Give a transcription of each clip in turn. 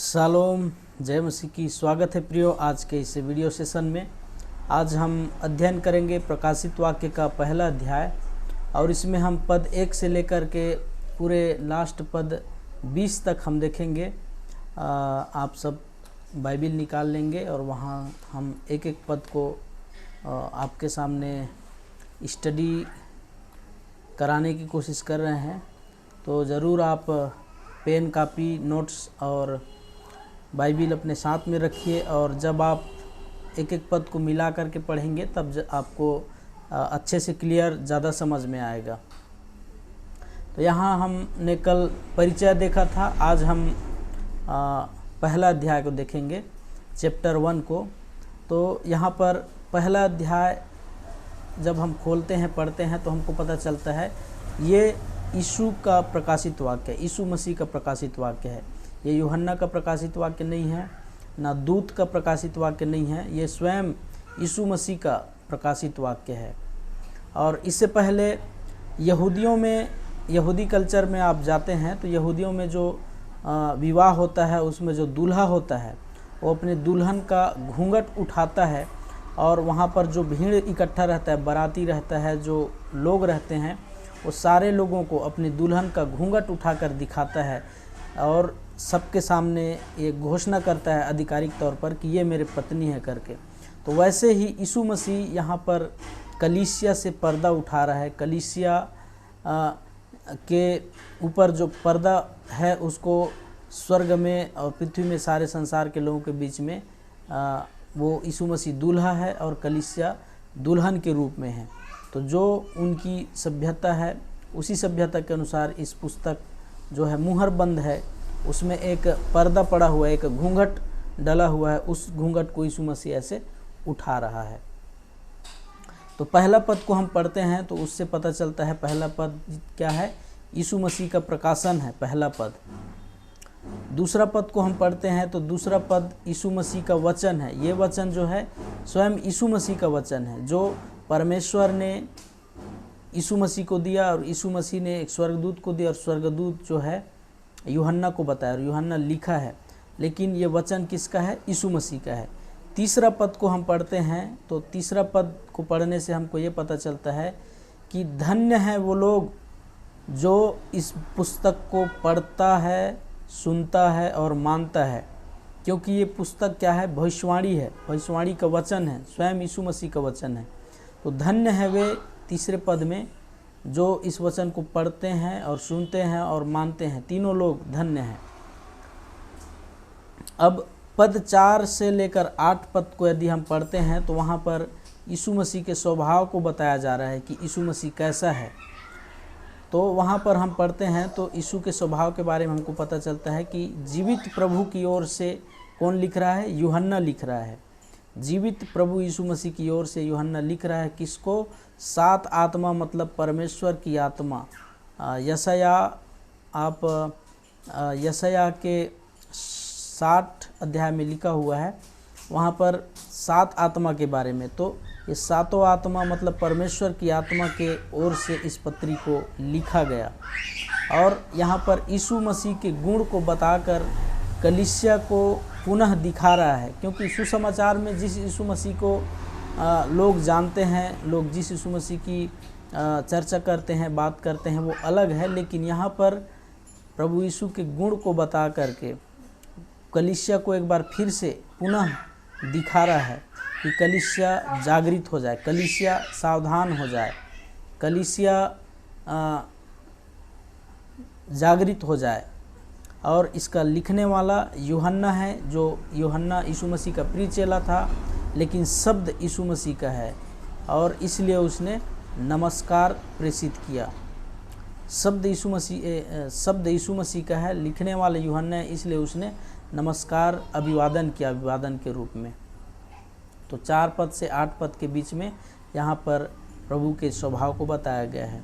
Shalom, जय मसीह की। स्वागत है प्रियो आज के इस वीडियो सेशन में। आज हम अध्ययन करेंगे प्रकाशित वाक्य का पहला अध्याय और इसमें हम पद 1 से लेकर के पूरे लास्ट पद 20 तक हम देखेंगे। आप सब बाइबिल निकाल लेंगे और वहाँ हम एक एक पद को आपके सामने स्टडी कराने की कोशिश कर रहे हैं। तो ज़रूर आप पेन, कापी, नोट्स और बाइबिल अपने साथ में रखिए और जब आप एक एक पद को मिला करके पढ़ेंगे तब आपको अच्छे से क्लियर ज़्यादा समझ में आएगा। तो यहाँ हमने कल परिचय देखा था, आज हम पहला अध्याय को देखेंगे, चैप्टर 1 को। तो यहाँ पर पहला अध्याय जब हम खोलते हैं, पढ़ते हैं तो हमको पता चलता है ये यीशु का प्रकाशित वाक्य है, यीशु मसीह का प्रकाशित वाक्य है। ये यूहन्ना का प्रकाशित वाक्य नहीं है, ना दूत का प्रकाशित वाक्य नहीं है, ये स्वयं यीशु मसीह का प्रकाशित वाक्य है। और इससे पहले यहूदियों में, यहूदी कल्चर में आप जाते हैं तो यहूदियों में जो विवाह होता है उसमें जो दूल्हा होता है वो अपने दुल्हन का घूंघट उठाता है और वहाँ पर जो भीड़ इकट्ठा रहता है, बाराती रहता है, जो लोग रहते हैं, वो सारे लोगों को अपनी दुल्हन का घूंघट उठाकर दिखाता है और सबके सामने ये घोषणा करता है आधिकारिक तौर पर कि ये मेरे पत्नी है करके। तो वैसे ही यीशु मसीह यहाँ पर कलीसिया से पर्दा उठा रहा है। कलीसिया के ऊपर जो पर्दा है उसको स्वर्ग में और पृथ्वी में सारे संसार के लोगों के बीच में वो यीशु मसीह दूल्हा है और कलीसिया दुल्हन के रूप में है। तो जो उनकी सभ्यता है उसी सभ्यता के अनुसार इस पुस्तक जो है मुहर बंद है, उसमें एक पर्दा पड़ा हुआ है, एक घूंघट डला हुआ है, उस घूंघट को यीशु मसीह ऐसे उठा रहा है। तो पहला पद को हम पढ़ते हैं तो उससे पता चलता है पहला पद क्या है, यीशु मसीह का प्रकाशन है पहला पद। दूसरा पद को हम पढ़ते हैं तो दूसरा पद यीशु मसीह का वचन है। ये वचन जो है स्वयं यीशु मसीह का वचन है, जो परमेश्वर ने यीशु मसीह को दिया और यीशु मसीह ने एक स्वर्गदूत को दिया और स्वर्गदूत जो है यूहन्ना को बताया और यूहन्ना लिखा है, लेकिन ये वचन किसका है, यीशु मसीह का है। तीसरा पद को हम पढ़ते हैं तो तीसरा पद को पढ़ने से हमको ये पता चलता है कि धन्य है वो लोग जो इस पुस्तक को पढ़ता है, सुनता है और मानता है, क्योंकि ये पुस्तक क्या है, भविष्यवाणी है, भविष्यवाणी का वचन है, स्वयं यीशु मसीह का वचन है। तो धन्य है वे, तीसरे पद में, जो इस वचन को पढ़ते हैं और सुनते हैं और मानते हैं, तीनों लोग धन्य हैं। अब पद 4 से लेकर 8 पद को यदि हम पढ़ते हैं तो वहाँ पर यीशु मसीह के स्वभाव को बताया जा रहा है कि यीशु मसीह कैसा है। तो वहाँ पर हम पढ़ते हैं तो यीशु के स्वभाव के बारे में हमको पता चलता है कि जीवित प्रभु की ओर से कौन लिख रहा है, यूहन्ना लिख रहा है। जीवित प्रभु यीशु मसीह की ओर से यूहन्ना लिख रहा है किसको, 7 आत्मा, मतलब परमेश्वर की आत्मा। यशाया, आप यशाया के 60 अध्याय में लिखा हुआ है, वहाँ पर 7 आत्मा के बारे में। तो ये 7 आत्मा मतलब परमेश्वर की आत्मा के ओर से इस पत्री को लिखा गया और यहाँ पर यीशु मसीह के गुण को बताकर कलीसिया को पुनः दिखा रहा है, क्योंकि सुसमाचार में जिस यीशु मसीह को लोग जानते हैं, लोग जिस यीशु मसीह की चर्चा करते हैं, बात करते हैं, वो अलग है, लेकिन यहाँ पर प्रभु यीशु के गुण को बता करके कलीसिया को एक बार फिर से पुनः दिखा रहा है कि कलीसिया जागृत हो जाए, कलीसिया सावधान हो जाए, कलीसिया जागृत हो जाए। और इसका लिखने वाला यूहन्ना है, जो यूहन्ना यीशु मसीह का प्रिय चेला था, लेकिन शब्द यीशु मसीह का है और इसलिए उसने नमस्कार प्रेषित किया। शब्द यीशु मसीह का है, लिखने वाला यूहन्ना है, इसलिए उसने नमस्कार, अभिवादन किया, अभिवादन के रूप में। तो 4 पद से 8 पद के बीच में यहाँ पर प्रभु के स्वभाव को बताया गया है।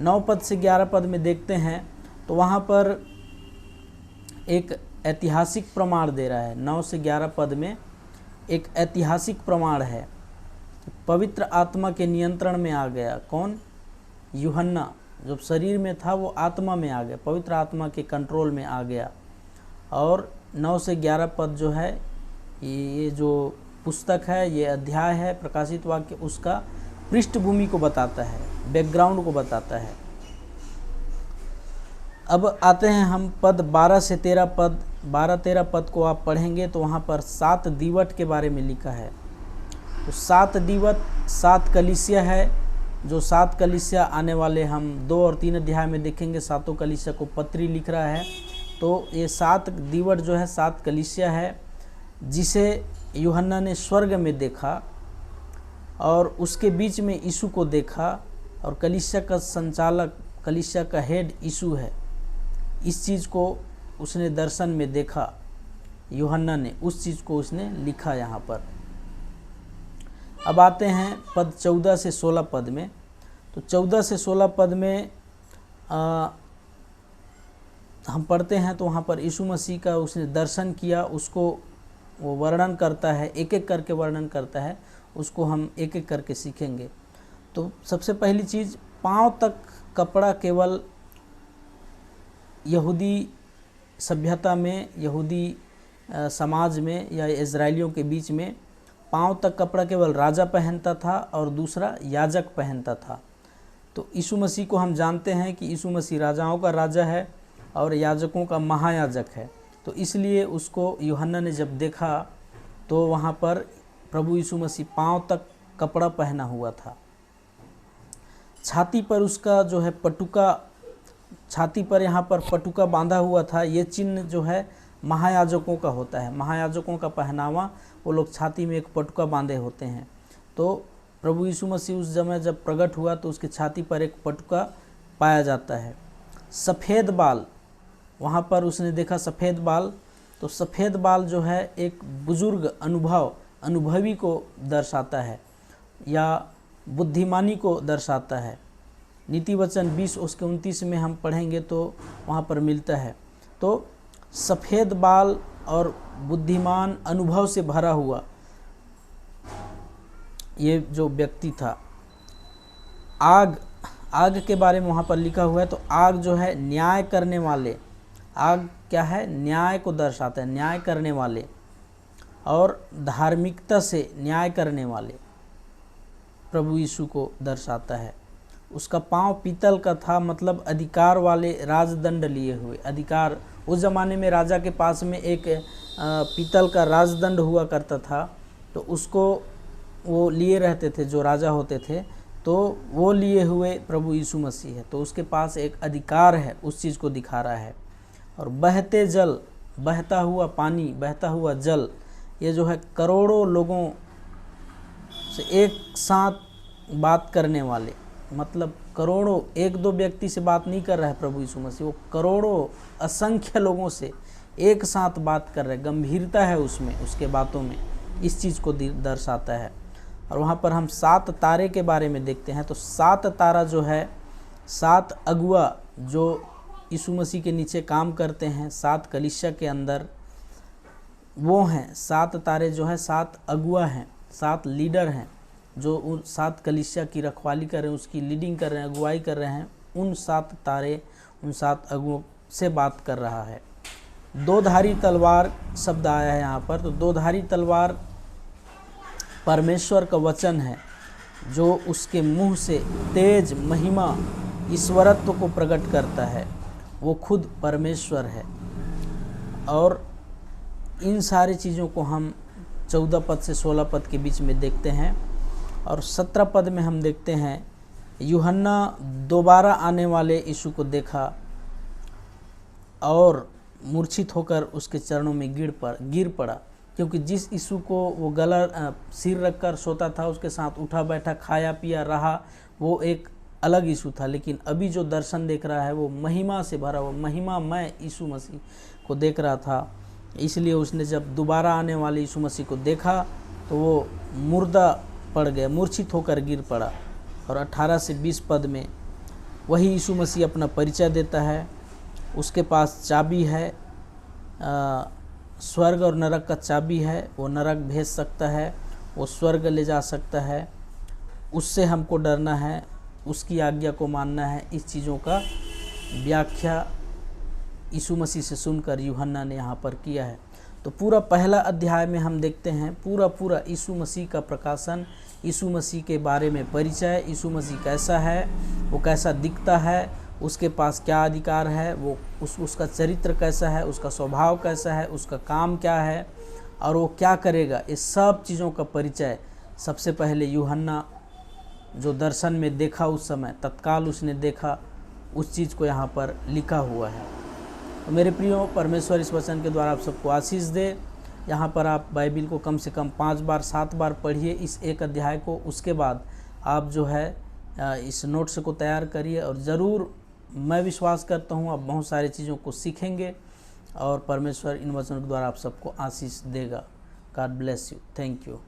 9 पद से 11 पद में देखते हैं तो वहाँ पर एक ऐतिहासिक प्रमाण दे रहा है। 9 से 11 पद में एक ऐतिहासिक प्रमाण है, पवित्र आत्मा के नियंत्रण में आ गया। कौन, यूहन्ना। जब शरीर में था वो आत्मा में आ गया, पवित्र आत्मा के कंट्रोल में आ गया और 9 से 11 पद जो है, ये जो पुस्तक है, ये अध्याय है प्रकाशित वाक्य, उसका पृष्ठभूमि को बताता है, बैकग्राउंड को बताता है। अब आते हैं हम पद 12 से 13 पद। 12-13 पद को आप पढ़ेंगे तो वहाँ पर 7 दीवट के बारे में लिखा है। तो 7 दीवट 7 कलीसिया है, जो 7 कलीसिया आने वाले हम 2 और 3 अध्याय में देखेंगे। 7 कलीसिया को पत्री लिख रहा है। तो ये 7 दीवट जो है 7 कलीसिया है, जिसे यूहन्ना ने स्वर्ग में देखा और उसके बीच में यीशु को देखा, और कलीसिया का संचालक, कलीसिया का हेड यीशु है। इस चीज़ को उसने दर्शन में देखा, यूहन्ना ने उस चीज़ को उसने लिखा यहाँ पर। अब आते हैं पद 14 से 16 पद में। तो 14 से 16 पद में हम पढ़ते हैं तो वहाँ पर यीशु मसीह का उसने दर्शन किया, उसको वो वर्णन करता है, एक एक करके वर्णन करता है, उसको हम एक एक करके सीखेंगे। तो सबसे पहली चीज़, पाँव तक कपड़ा केवल यहूदी सभ्यता में, यहूदी समाज में या इजराइलियों के बीच में पाँव तक कपड़ा केवल राजा पहनता था और दूसरा याजक पहनता था। तो यीशु मसीह को हम जानते हैं कि यीशु मसीह राजाओं का राजा है और याजकों का महायाजक है। तो इसलिए उसको यूहन्ना ने जब देखा तो वहाँ पर प्रभु यीशु मसीह पाँव तक कपड़ा पहना हुआ था। छाती पर उसका जो है पटुका, छाती पर यहाँ पर पटुका बांधा हुआ था। ये चिन्ह जो है महायाजकों का होता है। महायाजकों का पहनावा, वो लोग छाती में एक पटुका बांधे होते हैं। तो प्रभु यीशु मसीह उस समय जब प्रकट हुआ तो उसकी छाती पर एक पटुका पाया जाता है। सफ़ेद बाल, वहाँ पर उसने देखा सफ़ेद बाल। तो सफ़ेद बाल जो है एक बुजुर्ग अनुभवी को दर्शाता है या बुद्धिमानी को दर्शाता है। नीति वचन 20 उसके 29 में हम पढ़ेंगे तो वहाँ पर मिलता है। तो सफ़ेद बाल और बुद्धिमान, अनुभव से भरा हुआ ये जो व्यक्ति था। आग के बारे में वहाँ पर लिखा हुआ है। तो आग जो है न्याय करने वाले, आग क्या है? न्याय को दर्शाता है, न्याय करने वाले और धार्मिकता से न्याय करने वाले प्रभु यीशु को दर्शाता है। उसका पाँव पीतल का था, मतलब अधिकार वाले, राजदंड लिए हुए अधिकार। उस ज़माने में राजा के पास में एक पीतल का राजदंड हुआ करता था, तो उसको वो लिए रहते थे, जो राजा होते थे, तो वो लिए हुए प्रभु यीशु मसीह है। तो उसके पास एक अधिकार है, उस चीज़ को दिखा रहा है। और बहते जल, बहता हुआ पानी, बहता हुआ जल, ये जो है करोड़ों लोगों से एक साथ बात करने वाले, मतलब करोड़ों, एक दो व्यक्ति से बात नहीं कर रहा है प्रभु यीशु मसीह, वो करोड़ों असंख्य लोगों से एक साथ बात कर रहे हैं। गंभीरता है उसमें, उसके बातों में, इस चीज़ को दर्शाता है। और वहाँ पर हम 7 तारे के बारे में देखते हैं। तो 7 तारा जो है, 7 अगुआ जो यीशु मसीह के नीचे काम करते हैं 7 कलीसिया के अंदर, वो हैं 7 तारे जो है, 7 अगुआ हैं, 7 लीडर हैं, जो उन 7 कलीसिया की रखवाली कर रहे हैं, उसकी लीडिंग कर रहे हैं, अगुवाई कर रहे हैं। उन 7 तारे, उन 7 अगुओं से बात कर रहा है। 2धारी तलवार शब्द आया है यहाँ पर। तो 2धारी तलवार परमेश्वर का वचन है, जो उसके मुंह से तेज महिमा, ईश्वरत्व को प्रकट करता है। वो खुद परमेश्वर है। और इन सारी चीज़ों को हम 14 पद से 16 पद के बीच में देखते हैं। और 17 पद में हम देखते हैं, यूहन्ना दोबारा आने वाले यीशु को देखा और मूर्छित होकर उसके चरणों में गिर पड़ा। क्योंकि जिस यीशु को वो गला सिर रखकर सोता था, उसके साथ उठा बैठा, खाया पिया रहा, वो एक अलग यीशु था। लेकिन अभी जो दर्शन देख रहा है वो महिमा से भरा हुआ, महिमामय यीशु मसीह को देख रहा था। इसलिए उसने जब दोबारा आने वाले यीशु मसीह को देखा तो वो मुर्दा पड़ गया, मूर्छित होकर गिर पड़ा। और 18 से 20 पद में वही यीशु मसीह अपना परिचय देता है। उसके पास चाबी है, स्वर्ग और नरक का चाबी है। वो नरक भेज सकता है, वो स्वर्ग ले जा सकता है। उससे हमको डरना है, उसकी आज्ञा को मानना है। इस चीज़ों का व्याख्या यीशु मसीह से सुनकर यूहन्ना ने यहाँ पर किया है। तो पूरा पहला अध्याय में हम देखते हैं पूरा यीशु मसीह का प्रकाशन, यीशु मसीह के बारे में परिचय, यीशु मसीह कैसा है, वो कैसा दिखता है, उसके पास क्या अधिकार है, वो उसका चरित्र कैसा है, उसका स्वभाव कैसा है, उसका काम क्या है और वो क्या करेगा। इस सब चीज़ों का परिचय सबसे पहले यूहन्ना जो दर्शन में देखा उस समय तत्काल उसने देखा, उस चीज़ को यहाँ पर लिखा हुआ है। तो मेरे प्रियो, परमेश्वर इस वचन के द्वारा आप सबको आशीष दे। यहाँ पर आप बाइबिल को कम से कम 5 बार 7 बार पढ़िए इस एक अध्याय को। उसके बाद आप जो है इस नोट्स को तैयार करिए और ज़रूर मैं विश्वास करता हूँ आप बहुत सारी चीज़ों को सीखेंगे और परमेश्वर इन वचनों के द्वारा आप सबको आशीष देगा। God bless you. Thank you.